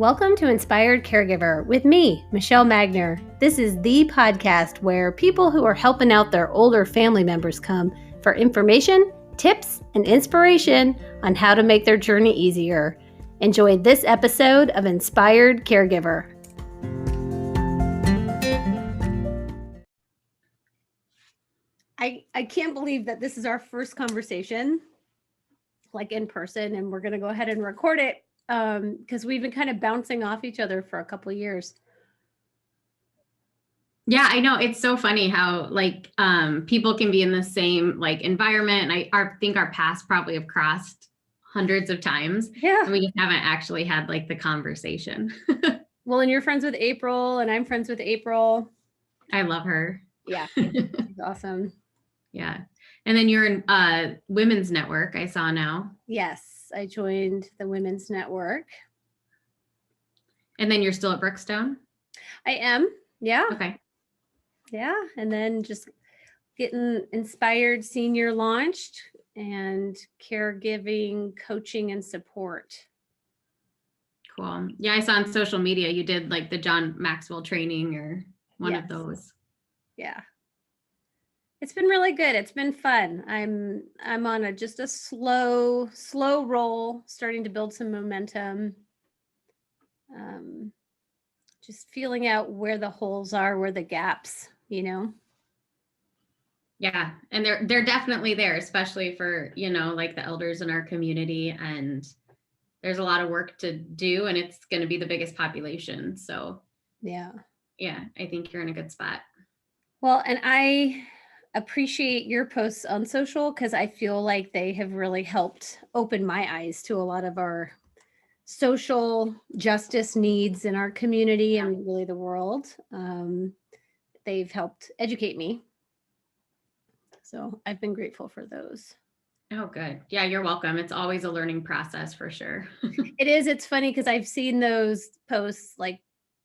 Welcome to Inspired Caregiver with me, Michelle Magner. This is the podcast where people who are helping out their older family members come for information, tips, and inspiration on how to make their journey easier. Enjoy this episode of Inspired Caregiver. I can't believe that this is our first conversation, like in person, and we're going to go ahead and record it because we've been kind of bouncing off each other for a couple of years. Yeah, I know. It's so funny how people can be in the same environment. And I think our paths probably have crossed hundreds of times. Yeah. And we just haven't actually had the conversation. Well, and you're friends with April and I'm friends with April. I love her. Yeah. She's awesome. Yeah. And then you're in Women's Network, I saw now. Yes, I joined the Women's Network. And then you're still at Brookstone? I am. Yeah. Okay. Yeah. And then just getting Inspired Senior launched and caregiving, coaching, and support. Cool. Yeah, I saw on social media you did the John Maxwell training or one of those. Yeah. It's been really good. It's been fun. I'm on just a slow roll, starting to build some momentum. Just feeling out where the holes are, where the gaps, Yeah. And they're definitely there, especially for, the elders in our community, and there's a lot of work to do, and it's going to be the biggest population. So yeah, I think you're in a good spot. Well, and I appreciate your posts on social because I feel like they have really helped open my eyes to a lot of our social justice needs in our community and really the world. They've helped educate me. So I've been grateful for those. Oh, good. Yeah, you're welcome. It's always a learning process for sure. It is. It's funny because I've seen those posts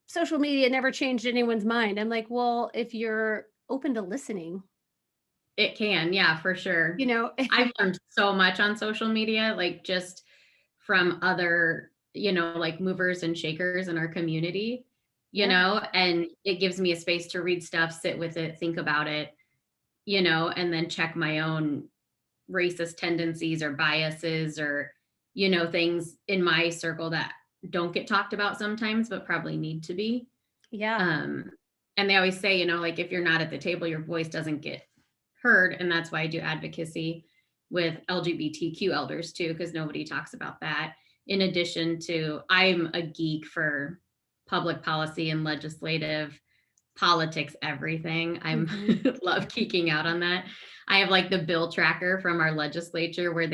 social media never changed anyone's mind. I'm like, well, if you're open to listening. It can. Yeah, for sure. I've learned so much on social media, just from other, movers and shakers in our community, and it gives me a space to read stuff, sit with it, think about it, and then check my own racist tendencies or biases or, things in my circle that don't get talked about sometimes, but probably need to be. Yeah. And they always say, if you're not at the table, your voice doesn't get heard. And that's why I do advocacy with LGBTQ elders too, because nobody talks about that. In addition to, I'm a geek for public policy and legislative politics, everything. I'm love geeking out on that. I have the bill tracker from our legislature where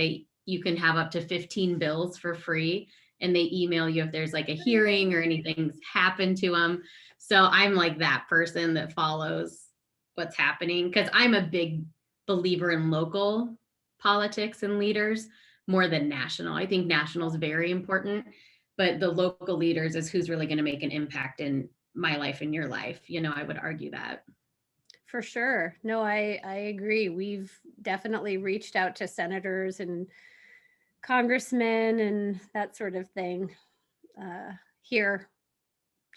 you can have up to 15 bills for free, and they email you if there's a hearing or anything's happened to them. So I'm that person that follows what's happening, because I'm a big believer in local politics and leaders more than national. I think national is very important, but the local leaders is who's really going to make an impact in my life and your life. I would argue that. For sure. No, I agree. We've definitely reached out to senators and congressmen and that sort of thing here,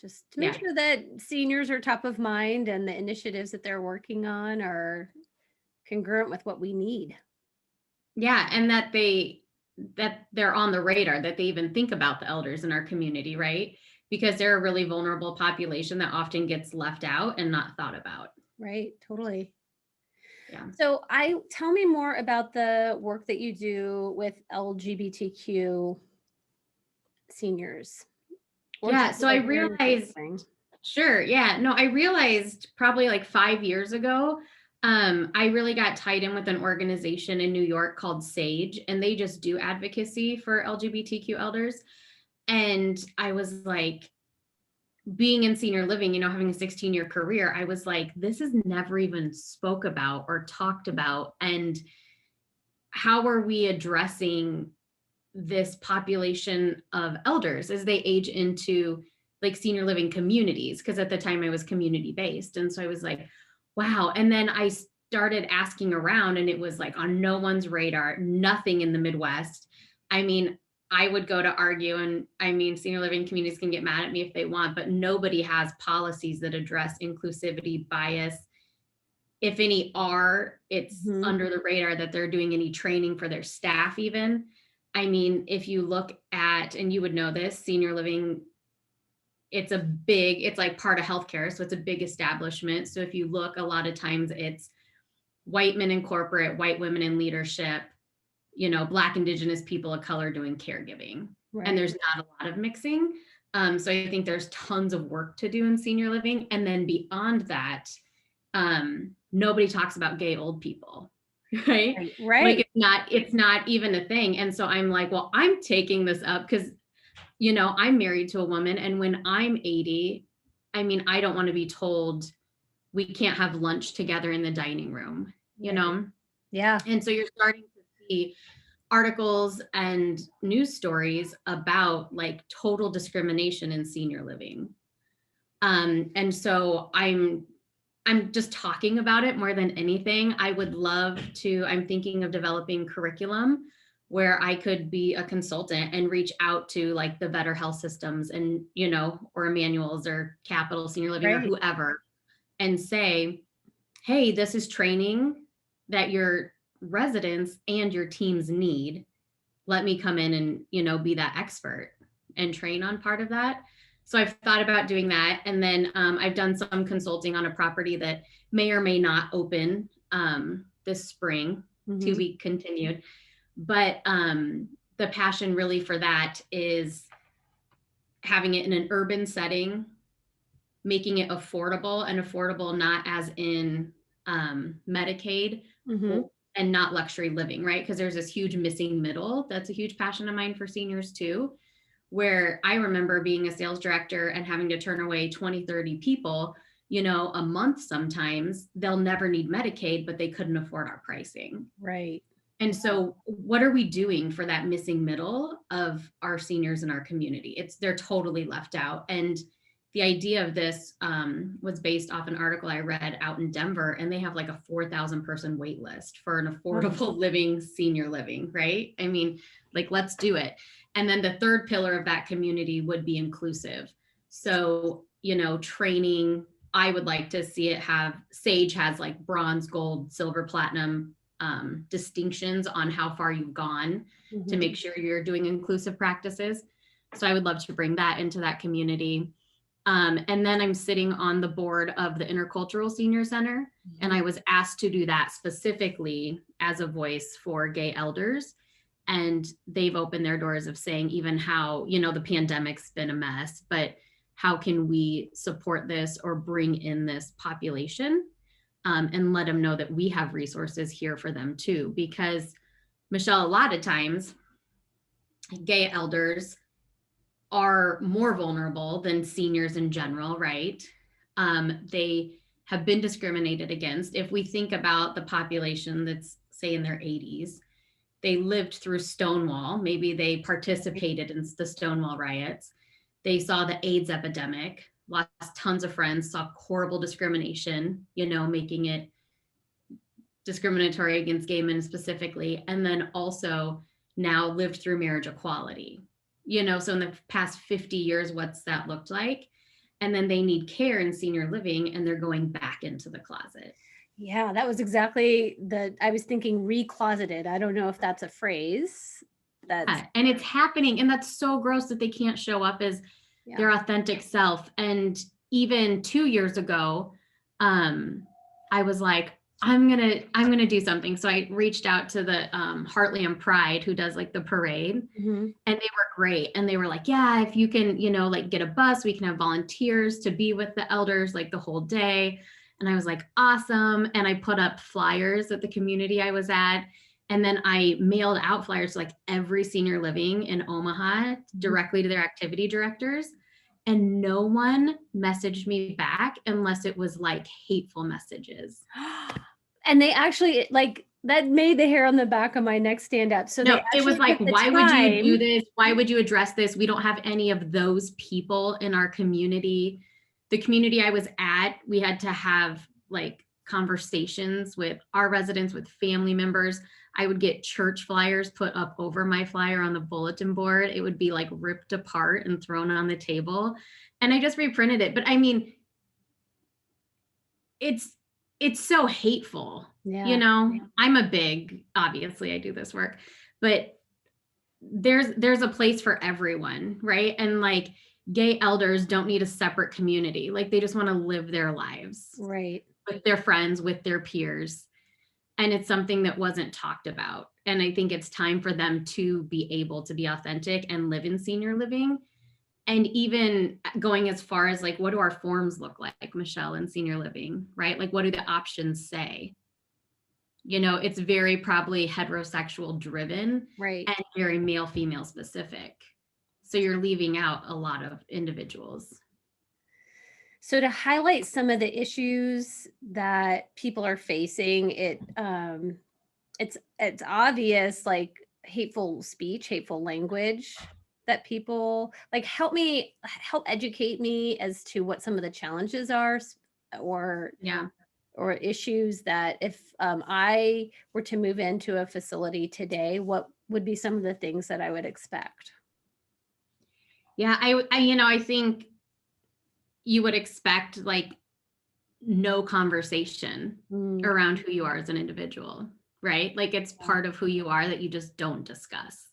just to make sure that seniors are top of mind and the initiatives that they're working on are congruent with what we need. Yeah, and that they're on the radar, that they even think about the elders in our community, right? Because they're a really vulnerable population that often gets left out and not thought about. Right, totally. Yeah. So tell me more about the work that you do with LGBTQ seniors. Yeah, so I realized, sure. Yeah, no, I realized probably 5 years ago, I really got tied in with an organization in New York called SAGE, and they just do advocacy for LGBTQ elders. And I was being in senior living, having a 16-year career, I was this is never even spoke about or talked about. And how are we addressing this population of elders as they age into senior living communities? Because at the time I was community based. And so I was wow. And then I started asking around, and it was on no one's radar, nothing in the Midwest. I mean, I would go to argue, and I mean, senior living communities can get mad at me if they want, but nobody has policies that address inclusivity, bias. If any are, it's under the radar that they're doing any training for their staff even. I mean, if you look at, and you would know this, senior living, it's like part of healthcare. So it's a big establishment. So if you look, a lot of times it's white men in corporate, white women in leadership, Black, Indigenous people of color doing caregiving. Right. And there's not a lot of mixing. So I think there's tons of work to do in senior living. And then beyond that, nobody talks about gay old people, right? Like it's not even a thing. And so I'm like, well, I'm taking this up because, I'm married to a woman, and when I'm 80, I mean, I don't want to be told we can't have lunch together in the dining room, you know? Yeah. And so you're starting to see articles and news stories about like total discrimination in senior living. And so I'm just talking about it more than anything. I would love to, I'm thinking of developing curriculum where I could be a consultant and reach out to like the Better Health Systems and, or Emmanuel's or Capital Senior Living or whoever, and say, hey, this is training that your residents and your teams need. Let me come in and, be that expert and train on part of that. So I've thought about doing that. And then I've done some consulting on a property that may or may not open this spring, to be continued. But the passion really for that is having it in an urban setting, making it affordable, and affordable not as in Medicaid and not luxury living, right? Because there's this huge missing middle. That's a huge passion of mine for seniors too, where I remember being a sales director and having to turn away 20, 30 people, a month sometimes. They'll never need Medicaid, but they couldn't afford our pricing. Right. And so what are we doing for that missing middle of our seniors in our community? They're totally left out. And the idea of this was based off an article I read out in Denver, and they have like a 4,000 person wait list for an affordable living, senior living, right? I mean, like, let's do it. And then the third pillar of that community would be inclusive. So, training, I would like to see it have, SAGE has like bronze, gold, silver, platinum distinctions on how far you've gone to make sure you're doing inclusive practices. So I would love to bring that into that community. And then I'm sitting on the board of the Intercultural Senior Center, and I was asked to do that specifically as a voice for gay elders. And they've opened their doors of saying even how, the pandemic's been a mess, but how can we support this or bring in this population and let them know that we have resources here for them too? Because Michelle, a lot of times gay elders are more vulnerable than seniors in general, right? They have been discriminated against. If we think about the population that's, say, in their 80s, they lived through Stonewall. Maybe they participated in the Stonewall riots. They saw the AIDS epidemic, lost tons of friends, saw horrible discrimination, making it discriminatory against gay men specifically. And then also now lived through marriage equality. So in the past 50 years, what's that looked like? And then they need care in senior living, and they're going back into the closet. Yeah, that was exactly I was thinking recloseted. I don't know if that's a phrase. And it's happening. And that's so gross that they can't show up as their authentic self. And even 2 years ago, I was like, I'm gonna do something. So I reached out to the Heartland Pride, who does like the parade, and they were great. And they were like, yeah, if you can, like get a bus, we can have volunteers to be with the elders like the whole day. And I was like, awesome. And I put up flyers at the community I was at. And then I mailed out flyers to like every senior living in Omaha directly to their activity directors. And no one messaged me back unless it was like hateful messages. And they actually, like, that made the hair on the back of my neck stand up. So no, it was like, why would you do this? Why would you address this? We don't have any of those people in our community. The community I was at, we had to have like conversations with our residents, with family members. I would get church flyers put up over my flyer on the bulletin board. It would be like ripped apart and thrown on the table. And I just reprinted it. But I mean, it's so hateful. Yeah. I'm a big, obviously I do this work, but there's a place for everyone, right? And like gay elders don't need a separate community. Like they just want to live their lives Right. with their friends, with their peers. And it's something that wasn't talked about. And I think it's time for them to be able to be authentic and live in senior living. And even going as far as like, what do our forms look like, Michelle, in senior living, right? Like, what do the options say? It's very probably heterosexual driven, Right. and very male, female specific. So you're leaving out a lot of individuals. So to highlight some of the issues that people are facing, it's obvious, like hateful speech, hateful language that people like. Help educate me as to what some of the challenges are, or issues that if I were to move into a facility today, what would be some of the things that I would expect? Yeah, I think you would expect like no conversation around who you are as an individual, right? Like it's part of who you are that you just don't discuss.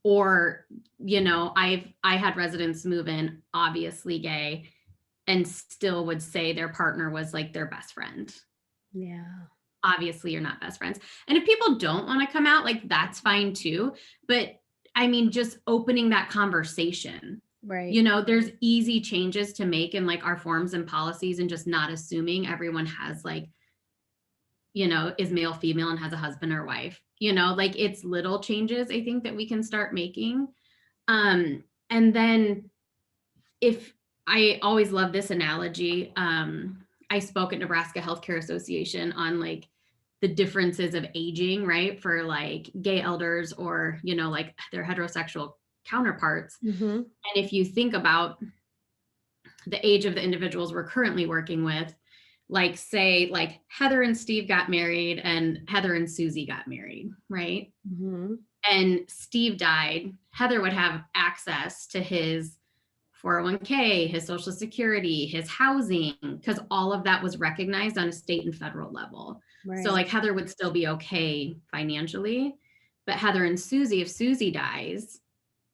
Or, I had residents move in, obviously gay, and still would say their partner was like their best friend. Yeah. Obviously you're not best friends. And if people don't want to come out, like that's fine too. But I mean, just opening that conversation, right. There's easy changes to make in like our forms and policies, and just not assuming everyone has like, is male, female, and has a husband or wife, like it's little changes I think that we can start making. And then if I always love this analogy, I spoke at Nebraska Healthcare Association on like the differences of aging, right? For like gay elders or, like their heterosexual counterparts. And if you think about the age of the individuals we're currently working with, like say like Heather and Steve got married and Heather and Susie got married, right? And Steve died, Heather would have access to his 401k, his social security, his housing, because all of that was recognized on a state and federal level. Right. So like Heather would still be okay financially, but Heather and Susie, if Susie dies,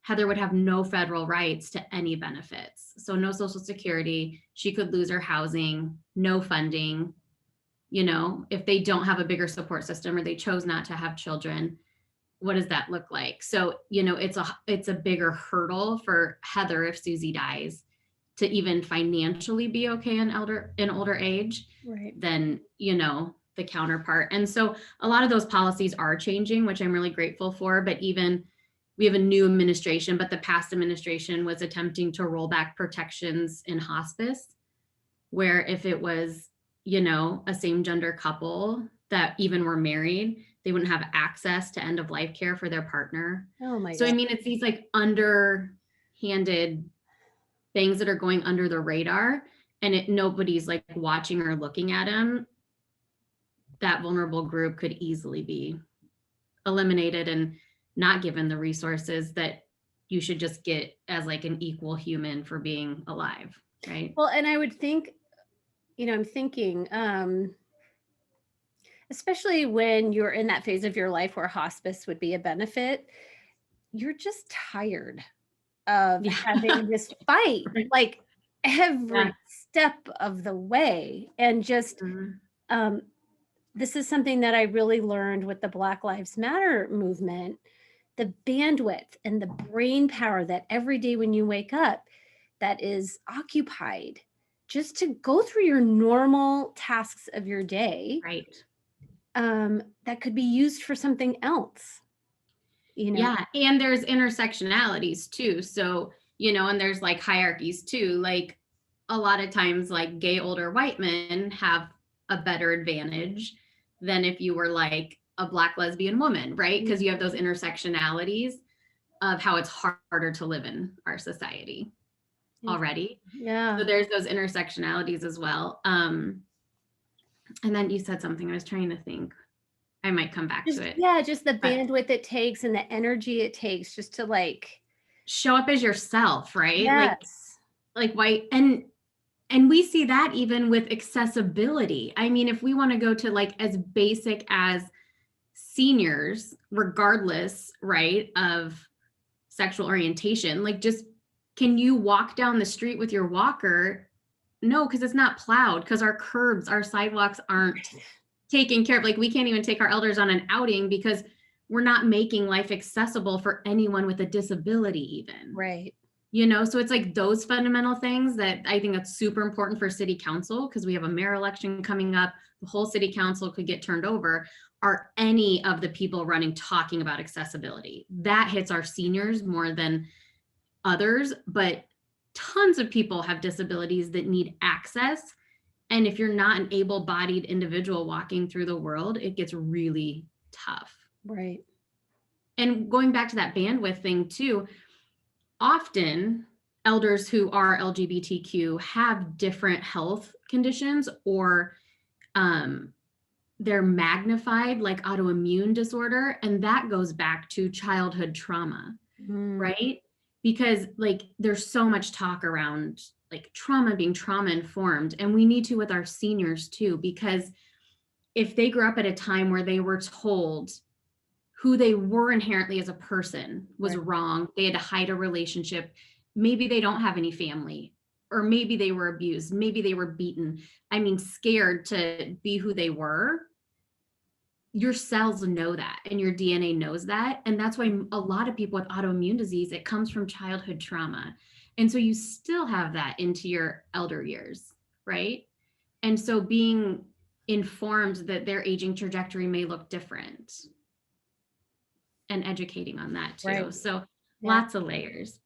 Heather would have no federal rights to any benefits. So no social security, she could lose her housing, no funding. If they don't have a bigger support system or they chose not to have children, what does that look like? So, it's a bigger hurdle for Heather if Susie dies to even financially be okay in older age, right, than, the counterpart. And so a lot of those policies are changing, which I'm really grateful for. But even we have a new administration, but the past administration was attempting to roll back protections in hospice, where if it was, a same gender couple that even were married, they wouldn't have access to end of life care for their partner. Oh my So, God. I mean, it's these like underhanded things that are going under the radar, and nobody's like watching or looking at them. That vulnerable group could easily be eliminated and not given the resources that you should just get as like an equal human for being alive, right? Well, and I would think, I'm thinking, especially when you're in that phase of your life where hospice would be a benefit, you're just tired of having this fight, like every step of the way. And just, this is something that I really learned with the Black Lives Matter movement, the bandwidth and the brain power that every day when you wake up, that is occupied just to go through your normal tasks of your day. Right. That could be used for something else. Yeah. And there's intersectionalities too. So, and there's like hierarchies too. Like a lot of times, like gay older white men have a better advantage than if you were like a Black lesbian woman, right? Because you have those intersectionalities of how it's harder to live in our society already. Yeah. So there's those intersectionalities as well. And then you said something, I was trying to think. I might come back to it. Yeah, just the But bandwidth it takes and the energy it takes just to like show up as yourself, right? yes. Like why, and we see that even with accessibility. I mean, if we want to go to like as basic as seniors, regardless, right, of sexual orientation, like just can you walk down the street with your walker? No, because it's not plowed, because our curbs, our sidewalks aren't taken care of. Like we can't even take our elders on an outing because we're not making life accessible for anyone with a disability even. Right. You know, so it's like those fundamental things that I think that's super important for city council, because we have a mayor election coming up. The whole city council could get turned over. Are any of the people running talking about accessibility? That hits our seniors more than others, but tons of people have disabilities that need access. And if you're not an able-bodied individual walking through the world, it gets really tough. Right. And going back to that bandwidth thing too, often elders who are LGBTQ have different health conditions, or they're magnified, like autoimmune disorder. And that goes back to childhood trauma, right? Because like there's so much talk around like trauma being trauma informed, and we need to with our seniors too, because if they grew up at a time where they were told who they were inherently as a person was wrong, they had to hide a relationship, maybe they don't have any family, or maybe they were abused, maybe they were beaten, I mean scared to be who they were, your cells know that and your DNA knows that. And that's why a lot of people with autoimmune disease, it comes from childhood trauma. And so you still have that into your elder years, right? And so being informed that their aging trajectory may look different and educating on that too. Right. So Yeah. lots of layers.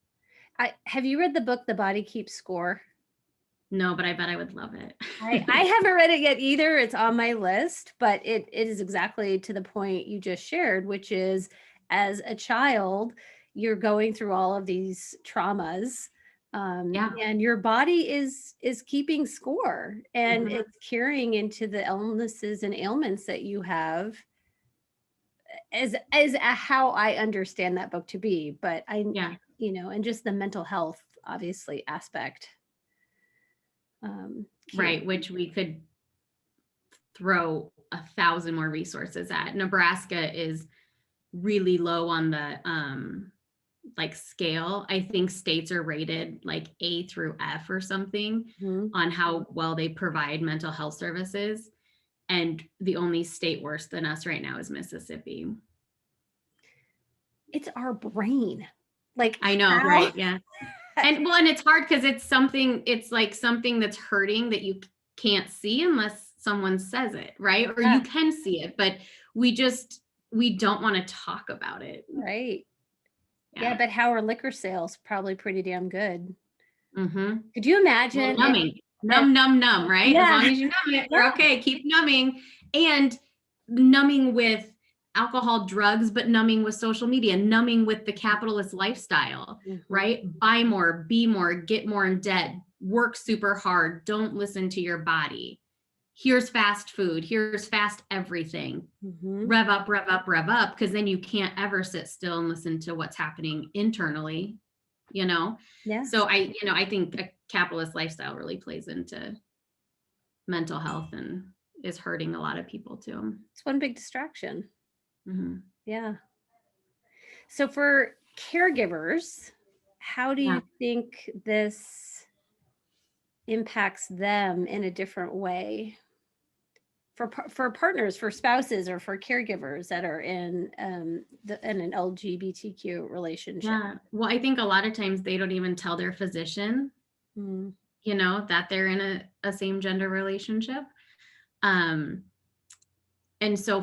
Have you read the book, The Body Keeps Score? No, but I bet I would love it. I haven't read it yet either. It's on my list, but it is exactly to the point you just shared, which is as a child, you're going through all of these traumas. And your body is keeping score, and it's carrying into the illnesses and ailments that you have, as how I understand that book to be. But you know, and just the mental health obviously aspect. Right, which we could throw 1,000 more resources at. Nebraska is really low on the like scale. I think states are rated like A through F or something on how well they provide mental health services. And the only state worse than us right now is Mississippi. It's our brain. Like I know, right? Yeah. And well, and it's hard because it's like something that's hurting that you can't see unless someone says it, right? Or you can see it, but we don't want to talk about it. Right. Yeah, but how are liquor sales? Probably pretty damn good. Could you imagine? Well, numbing. Numb, right? Yeah. As long as you numb it, you're okay. Keep numbing. And numbing with alcohol, drugs, but numbing with social media, numbing with the capitalist lifestyle, right? Buy more, be more, get more in debt, work super hard, don't listen to your body. Here's fast food, here's fast everything. Rev up, because then you can't ever sit still and listen to what's happening internally, you know? Yeah. So I think a capitalist lifestyle really plays into mental health and is hurting a lot of people too. It's one big distraction. Yeah. So for caregivers, how do you think this impacts them in a different way? For partners, for spouses, or for caregivers that are in an LGBTQ relationship? Yeah. Well, I think a lot of times they don't even tell their physician, you know, that they're in a same gender relationship. And so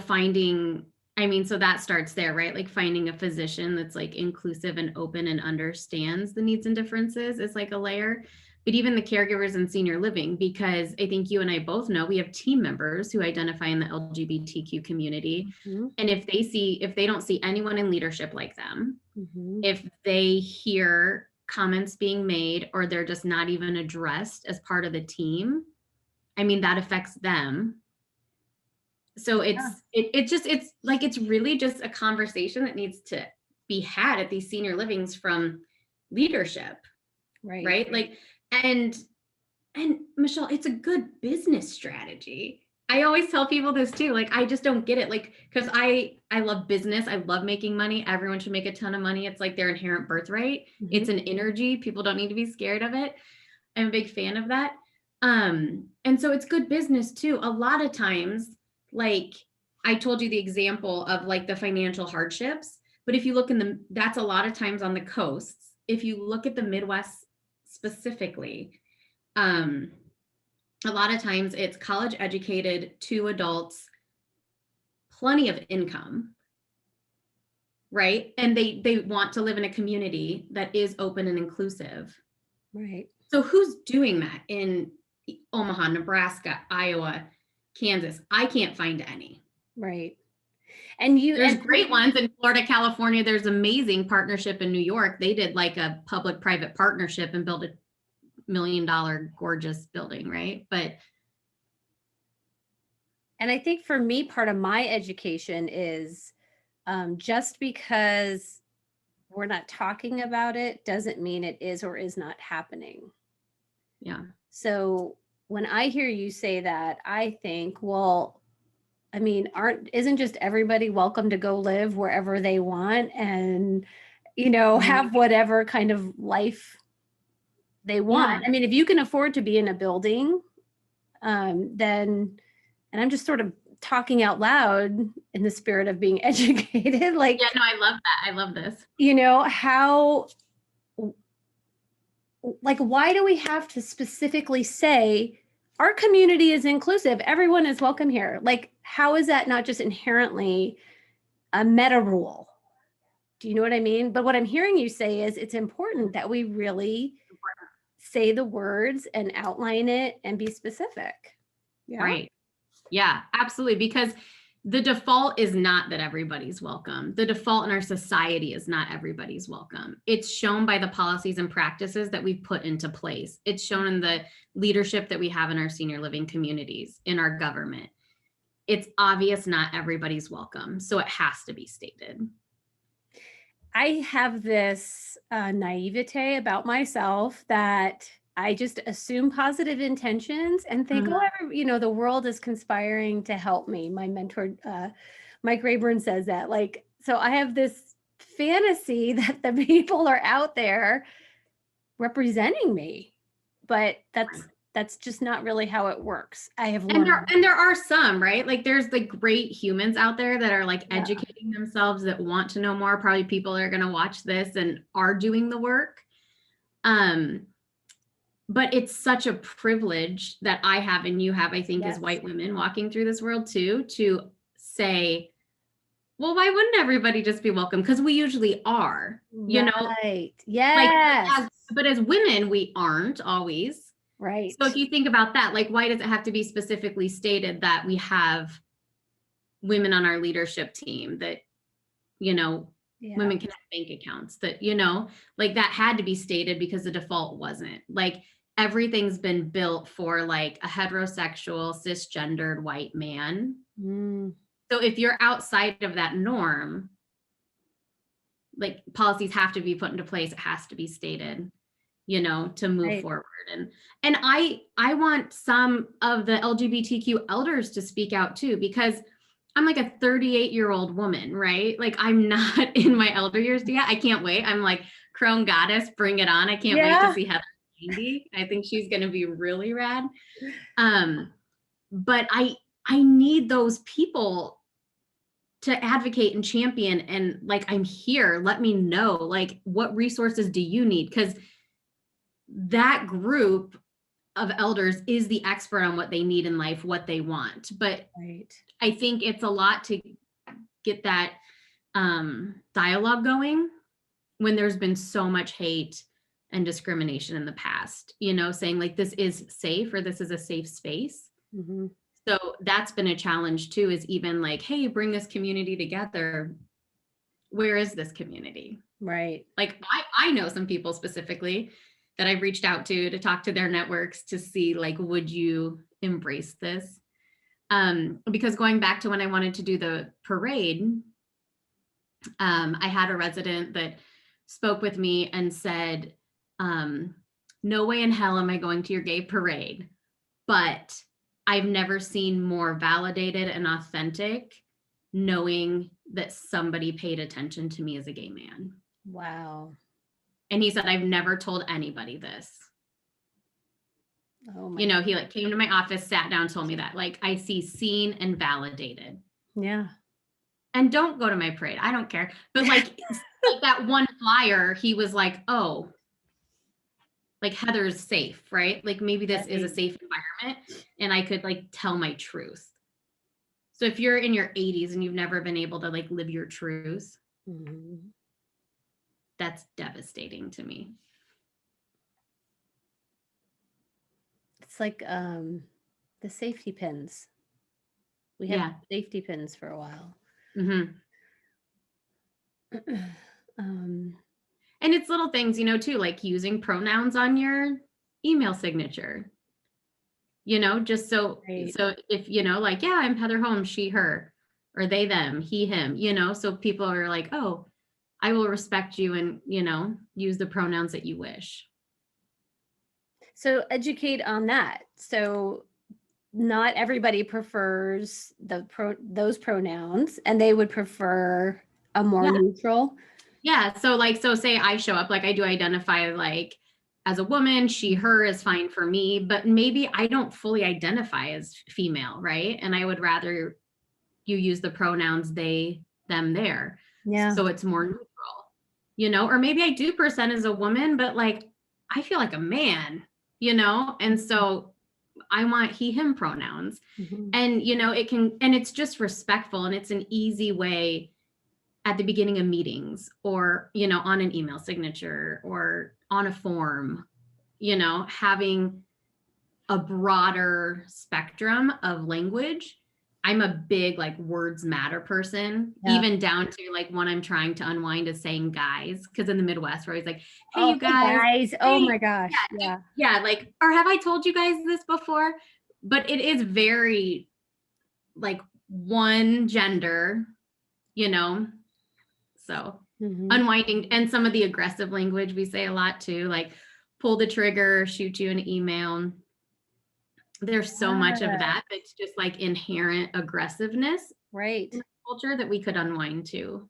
so that starts there, right? Like finding a physician that's like inclusive and open and understands the needs and differences is like a layer. But even the caregivers in senior living, because I think you and I both know we have team members who identify in the LGBTQ community. And if they don't see anyone in leadership like them, if they hear comments being made or they're just not even addressed as part of the team, I mean, that affects them. So it's like, it's really just a conversation that needs to be had at these senior livings from leadership, right? Like, and Michelle, it's a good business strategy. I always tell people this too. Like, I just don't get it. Like, because I love business. I love making money. Everyone should make a ton of money. It's like their inherent birthright. It's an energy. People don't need to be scared of it. I'm a big fan of that. And so it's good business too. A lot of times, like I told you the example of like the financial hardships, but if you look that's a lot of times on the coasts. If you look at the Midwest specifically, a lot of times it's college educated, 2 adults, plenty of income, right? And they want to live in a community that is open and inclusive. Right. So who's doing that in Omaha, Nebraska, Iowa, Kansas? I can't find any. Right. There's great ones in Florida, California. There's amazing partnership in New York. They did like a public-private partnership and built $1 million gorgeous building, right? And I think for me, part of my education is just because we're not talking about it doesn't mean it is or is not happening. Yeah. So when I hear you say that, I think, well, I mean, isn't just everybody welcome to go live wherever they want and, have whatever kind of life they want? Yeah. I mean, if you can afford to be in a building, then, and I'm just sort of talking out loud in the spirit of being educated. Like, yeah, no, I love that. I love this. Why do we have to specifically say our community is inclusive? Everyone is welcome here. Like, how is that not just inherently a meta rule? Do you know what I mean? But what I'm hearing you say is it's important that we really say the words and outline it and be specific. Yeah. Right. Yeah, absolutely. Because the default is not that everybody's welcome. The default in our society is not everybody's welcome. It's shown by the policies and practices that we've put into place. It's shown in the leadership that we have in our senior living communities, in our government. It's obvious not everybody's welcome. So it has to be stated. I have this naivete about myself that I just assume positive intentions and think, the world is conspiring to help me. My mentor, Mike Rayburn, says that. Like, so I have this fantasy that the people are out there representing me, but that's just not really how it works. I have learned. And there are some, right? Like there's the great humans out there that are like educating themselves, that want to know more. Probably people that are going to watch this and are doing the work. But it's such a privilege that I have and you have, I think, as white women walking through this world too, to say, well, why wouldn't everybody just be welcome? Because we usually are, Right. Yes. Like, but as women, we aren't always. Right. So if you think about that, like, why does it have to be specifically stated that we have women on our leadership team, that, women can have bank accounts, that, like that had to be stated because the default wasn't. Like everything's been built for like a heterosexual, cisgendered white man. So if you're outside of that norm, like policies have to be put into place. It has to be stated, to move forward. And I want some of the LGBTQ elders to speak out too, because I'm like a 38-year-old woman, right? Like I'm not in my elder years yet. I can't wait. I'm like crone goddess, bring it on. I can't wait to see Heather 90. I think she's going to be really rad. But I need those people to advocate and champion, and like, I'm here, let me know, like, what resources do you need? Because that group of elders is the expert on what they need in life, what they want. But I think it's a lot to get that dialogue going when there's been so much hate and discrimination in the past, saying like, this is safe, or this is a safe space. So that's been a challenge too, is even like, hey, bring this community together. Where is this community? Right. Like I know some people specifically that I've reached out to talk to their networks to see like, would you embrace this? Because going back to when I wanted to do the parade, I had a resident that spoke with me and said, no way in hell am I going to your gay parade, but I've never seen more validated and authentic knowing that somebody paid attention to me as a gay man. Wow. And he said, I've never told anybody this. Oh my. You know, he like came to my office, sat down, told me that, like, I see seen and validated. Yeah. And don't go to my parade. I don't care. But like that one flyer, he was like, oh, like Heather's safe, right? Like maybe this is a safe environment and I could like tell my truth. So if you're in your 80s and you've never been able to like live your truth, that's devastating to me. It's like the safety pins. We had safety pins for a while. And it's little things, you know, too, like using pronouns on your email signature, you know, just so if, you know, like, yeah, I'm Heather Holmes, she, her, or they, them, he, him, you know, so people are like, oh, I will respect you and, you know, use the pronouns that you wish. So educate on that. So not everybody prefers those pronouns, and they would prefer a more neutral. Yeah. So like, so say I show up, like I do identify like as a woman, she, her is fine for me, but maybe I don't fully identify as female, right? And I would rather you use the pronouns they, them, their. Yeah. So it's more neutral, you know, or maybe I do present as a woman, but like, I feel like a man, you know? And so I want he, him pronouns. And, you know, it can, and it's just respectful and it's an easy way at the beginning of meetings or, you know, on an email signature or on a form, you know, having a broader spectrum of language. I'm a big like words matter person, even down to like when I'm trying to unwind is saying guys, because in the Midwest we're always like, hey, you guys. Hey, oh my gosh. Yeah. Like, or have I told you guys this before? But it is very like one gender, you know, so unwinding, and some of the aggressive language we say a lot too, like pull the trigger, shoot you an email. There's so much of that that's just like inherent aggressiveness in the culture that we could unwind to.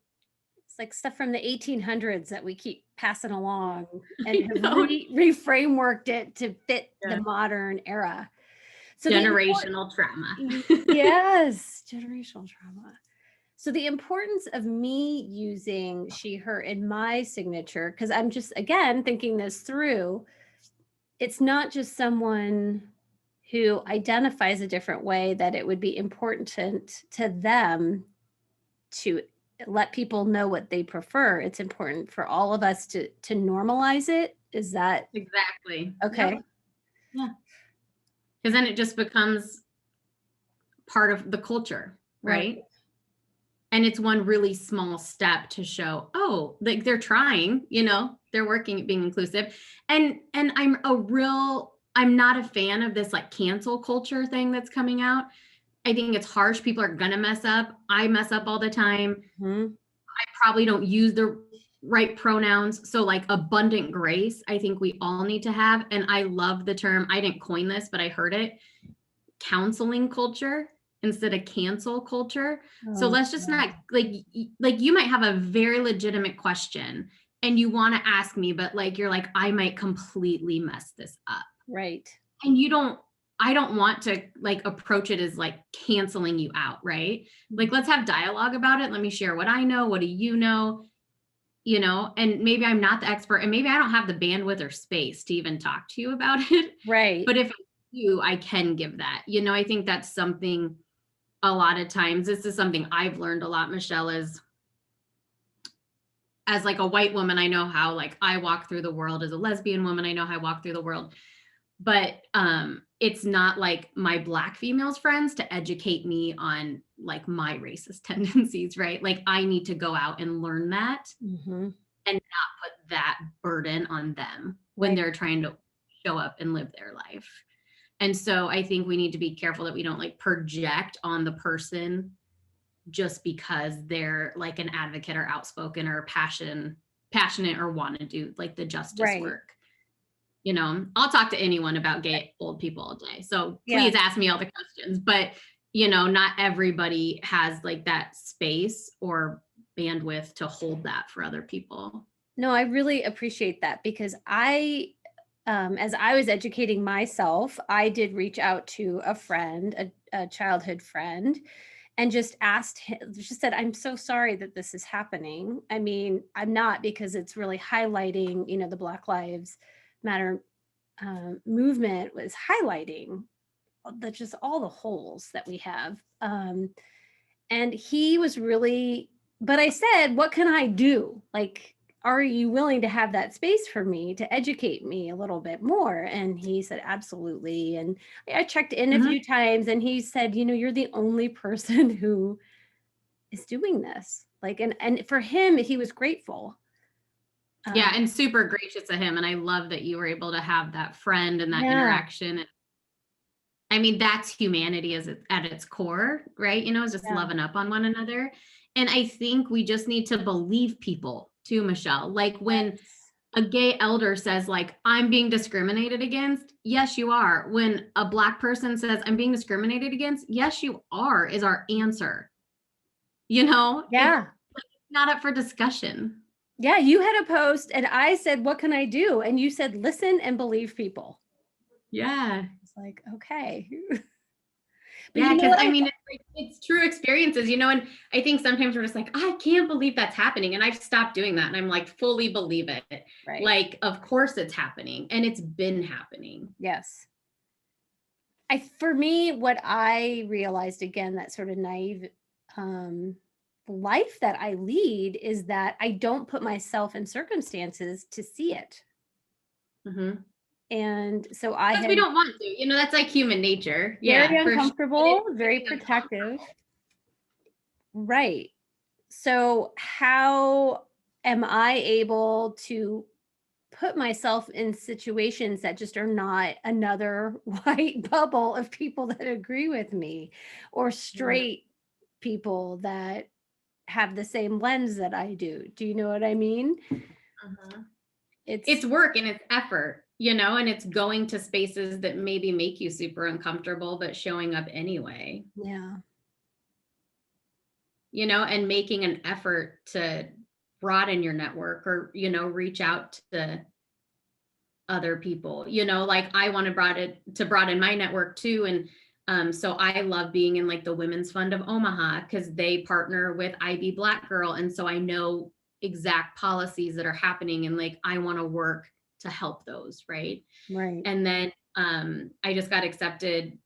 It's like stuff from the 1800s that we keep passing along and have reframeworked it to fit the modern era. So generational trauma. Yes, generational trauma. So the importance of me using she, her in my signature, because I'm just, again, thinking this through, it's not just someone who identifies a different way that it would be important to them to let people know what they prefer. It's important for all of us to normalize it. Is that exactly okay? Yeah. Because then it just becomes part of the culture, right? And it's one really small step to show, oh, like they're trying, you know, they're working at being inclusive. And I'm not a fan of this like cancel culture thing that's coming out. I think it's harsh. People are gonna mess up. I mess up all the time. I probably don't use the right pronouns. So like abundant grace, I think we all need to have. And I love the term, I didn't coin this, but I heard it, counseling culture instead of cancel culture. So let's just not like you might have a very legitimate question and you want to ask me, but like, you're like, I might completely mess this up. Right. And I don't want to like approach it as like canceling you out. Right. Like, let's have dialogue about it. Let me share what I know. What do you know? You know, and maybe I'm not the expert and maybe I don't have the bandwidth or space to even talk to you about it. Right. But if I can give that, you know, I think that's something a lot of times, this is something I've learned a lot, Michelle, is as like a white woman, I know how like I walk through the world. As a lesbian woman, I know how I walk through the world. But it's not like my Black females friends to educate me on like my racist tendencies, right? Like I need to go out and learn that and not put that burden on them when they're trying to show up and live their life. And so I think we need to be careful that we don't like project on the person just because they're like an advocate or outspoken or passionate or want to do like the justice Right. work. You know, I'll talk to anyone about gay old people all day. So Yeah. please ask me all the questions, but you know, not everybody has like that space or bandwidth to hold that for other people. No, I really appreciate that because as I was educating myself, I did reach out to a friend, a childhood friend, and just asked him, just said, I'm so sorry that this is happening. I mean, I'm not, because it's really highlighting, you know, the Black Lives Matter movement was highlighting just all the holes that we have. And he was really, but I said, what can I do? Like, are you willing to have that space for me to educate me a little bit more? And he said, absolutely. And I checked in a few times and he said, you know, you're the only person who is doing this. Like, and for him, he was grateful. Yeah, and super gracious of him. And I love that you were able to have that friend and that Yeah. interaction. I mean, that's humanity at its core, right? You know, it's just Yeah. loving up on one another. And I think we just need to believe people too, Michelle. Like when Yes. a gay elder says like, I'm being discriminated against, yes, you are. When a Black person says, I'm being discriminated against, yes, you are, is our answer. You know, Yeah. It's not up for discussion. Yeah. You had a post and I said, what can I do? And you said, listen and believe people. Yeah. It's like, okay. But Yeah, you know because what? I mean, it's true experiences, you know, and I think sometimes we're just like, I can't believe that's happening. And I've stopped doing that. And I'm like, fully believe it. Right. Like, of course it's happening. And it's been happening. Yes. For me, what I realized, again, that sort of naive life that I lead, is that I don't put myself in circumstances to see it. Mm-hmm. And so I Because had we don't want to, you know, that's like human nature. very Yeah, for sure. uncomfortable, very It's protective. Right. So how am I able to put myself in situations that just are not another white bubble of people that agree with me, or straight people that have the same lens that I do. Do you know what I mean? uh-huh. It's It's work and it's effort, you know, and it's going to spaces that maybe make you super uncomfortable, but showing up anyway, yeah. you know, and making an effort to broaden your network or, you know, reach out to other people, you know, like I want to broaden my network too. And so I love being in like the Women's Fund of Omaha because they partner with IB Black Girl. And so I know exact policies that are happening and like I want to work to help those. Right. Right. And then I just got accepted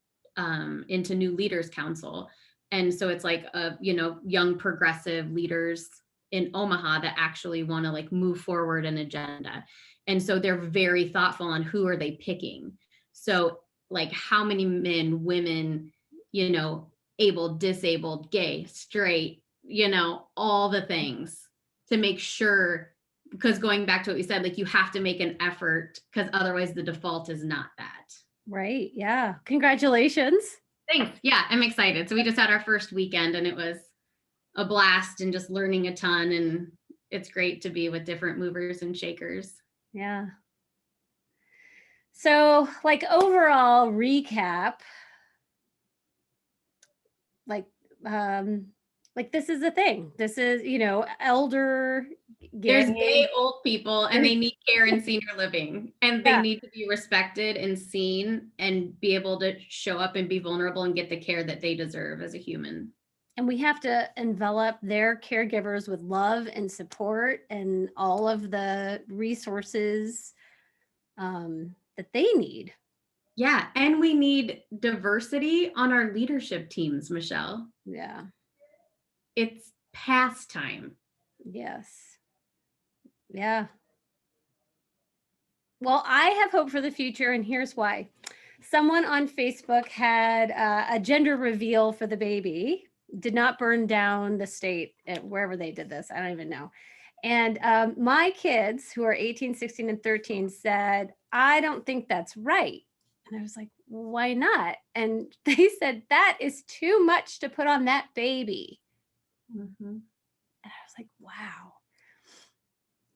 into New Leaders Council. And so it's like, you know, young progressive leaders in Omaha that actually want to like move forward an agenda. And so they're very thoughtful on who are they picking. So like how many men, women, you know, able, disabled, gay, straight, you know, all the things to make sure, because going back to what we said, like you have to make an effort because otherwise the default is not that. Right. Yeah. Congratulations. Thanks. Yeah, I'm excited. So we just had our first weekend and it was a blast and just learning a ton. And it's great to be with different movers and shakers. Yeah. So, like, overall recap, like, this is the thing. This is, you know, elder There's gay. gay old people and they need care in senior living and they Yeah. need to be respected and seen and be able to show up and be vulnerable and get the care that they deserve as a human. And we have to envelop their caregivers with love and support and all of the resources that they need. Yeah. And we need diversity on our leadership teams, Michelle. Yeah. It's past time. Yes. Yeah. Well, I have hope for the future, and here's why. Someone on Facebook had a gender reveal for the baby, did not burn down the state at wherever they did this. I don't even know. And my kids, who are 18, 16, and 13, said, I don't think that's right. And I was like, why not? And they said, that is too much to put on that baby. Mhm. And I was like, wow,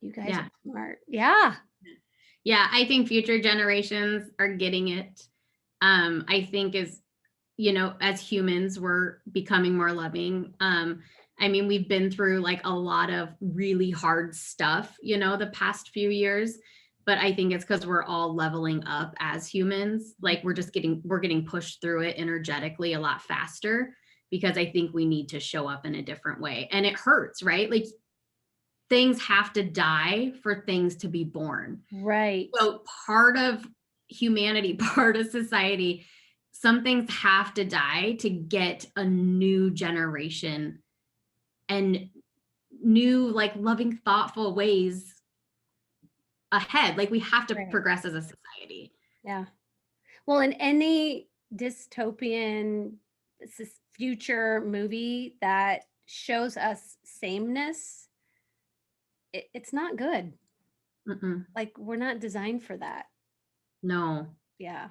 you guys Yeah. are smart. Yeah. Yeah. I think future generations are getting it. I think as humans, we're becoming more loving. I mean, we've been through like a lot of really hard stuff, the past few years, but I think it's because we're all leveling up as humans. Like we're getting pushed through it energetically a lot faster because I think we need to show up in a different way. And it hurts, right? Like things have to die for things to be born. Right. So part of humanity, part of society, some things have to die to get a new generation and new, like loving, thoughtful ways ahead. Like we have to Right. progress as a society. Yeah. Well, in any dystopian future movie that shows us sameness, it's not good. Mm-mm. Like we're not designed for that. No, Yeah.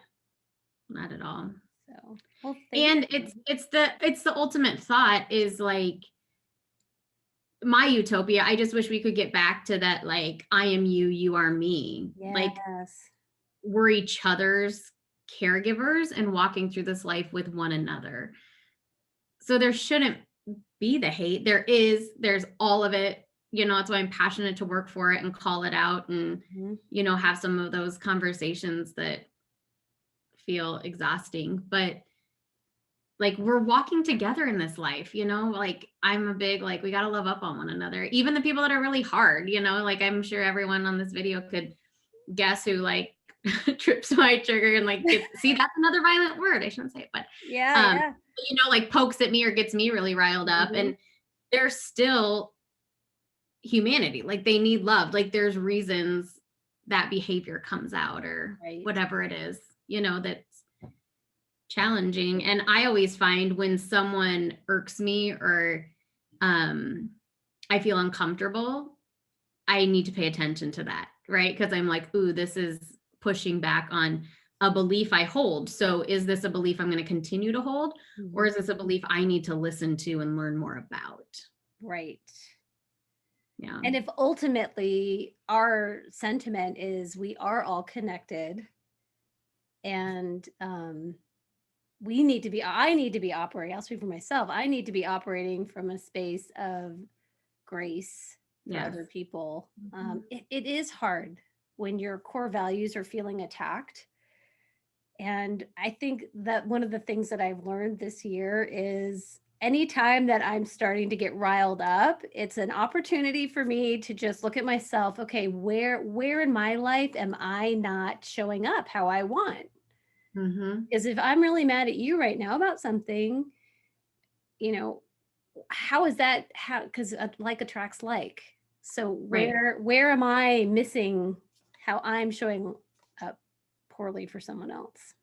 not at all. So, well, And it's the ultimate thought is like my utopia. I just wish we could get back to that, like, I am you, you are me. Like yes. we're each other's caregivers and walking through this life with one another. So there shouldn't be the hate. There's all of it. That's why I'm passionate to work for it and call it out and, Mhm. have some of those conversations that feel exhausting. But like we're walking together in this life, like I'm a big, like, we got to love up on one another, even the people that are really hard, like I'm sure everyone on this video could guess who like trips my trigger and like see, that's another violent word. I shouldn't say it, but Yeah. like pokes at me or gets me really riled up. Mhm. And they're still humanity. Like they need love. Like there's reasons that behavior comes out or Right. whatever it is, that's challenging. And I always find when someone irks me or I feel uncomfortable, I need to pay attention to that, right? Because I'm like, ooh, this is pushing back on a belief I hold. So is this a belief I'm going to continue to hold? Or Mhm. is this a belief I need to listen to and learn more about? Right. Yeah. And if ultimately our sentiment is we are all connected and I need to be operating, I'll speak for myself. I need to be operating from a space of grace for Yes. other people. Mhm. It is hard when your core values are feeling attacked. And I think that one of the things that I've learned this year is anytime that I'm starting to get riled up, it's an opportunity for me to just look at myself. Okay, where in my life am I not showing up how I want? Mm-hmm. Because if I'm really mad at you right now about something, you know, how is that? How? Because like attracts like. So Right. where am I missing how I'm showing up poorly for someone else?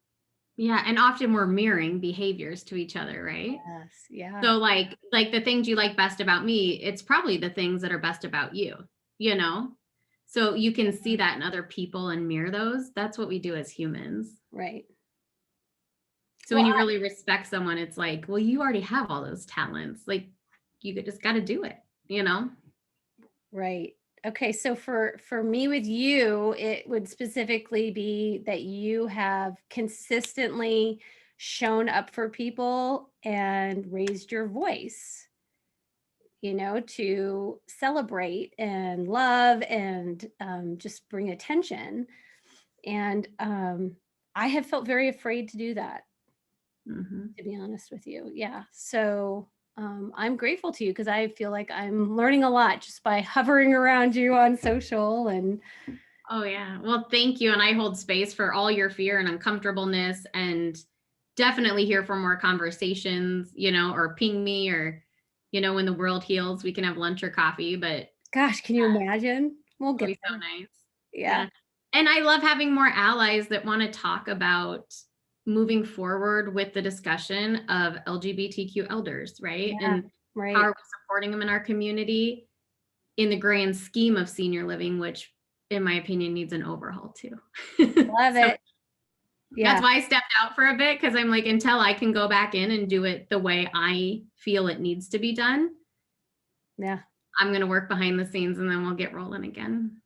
Yeah. And often we're mirroring behaviors to each other, right? Yes. Yeah. So like the things you like best about me, it's probably the things that are best about you, you know? So you can see that in other people and mirror those. That's what we do as humans. Right. So Well, when you really respect someone, it's like, well, you already have all those talents. Like just got to do it, right. Okay, so for me with you, it would specifically be that you have consistently shown up for people and raised your voice, to celebrate and love and just bring attention. And I have felt very afraid to do that, Mm-hmm. to be honest with you. Yeah. So I'm grateful to you because I feel like I'm learning a lot just by hovering around you on social and Oh, yeah. Well, thank you. And I hold space for all your fear and uncomfortableness and definitely here for more conversations, or ping me or, when the world heals, we can have lunch or coffee, but gosh, can you imagine? We'll it'll get be so there. nice. Yeah. Yeah. And I love having more allies that want to talk about moving forward with the discussion of LGBTQ elders, right? Yeah. And how Right. are we supporting them in our community in the grand scheme of senior living, which in my opinion needs an overhaul too. Love So it. Yeah. That's why I stepped out for a bit, because I'm like, until I can go back in and do it the way I feel it needs to be done, Yeah. I'm going to work behind the scenes and then we'll get rolling again.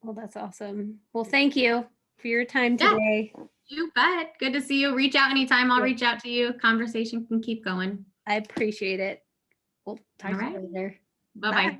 Well, that's awesome. Well, thank you for your time Yeah. today. You bet. Good to see you. Reach out anytime. I'll Yeah. reach out to you. Conversation can keep going. I appreciate it. We'll talk All to you right. later. Bye-bye.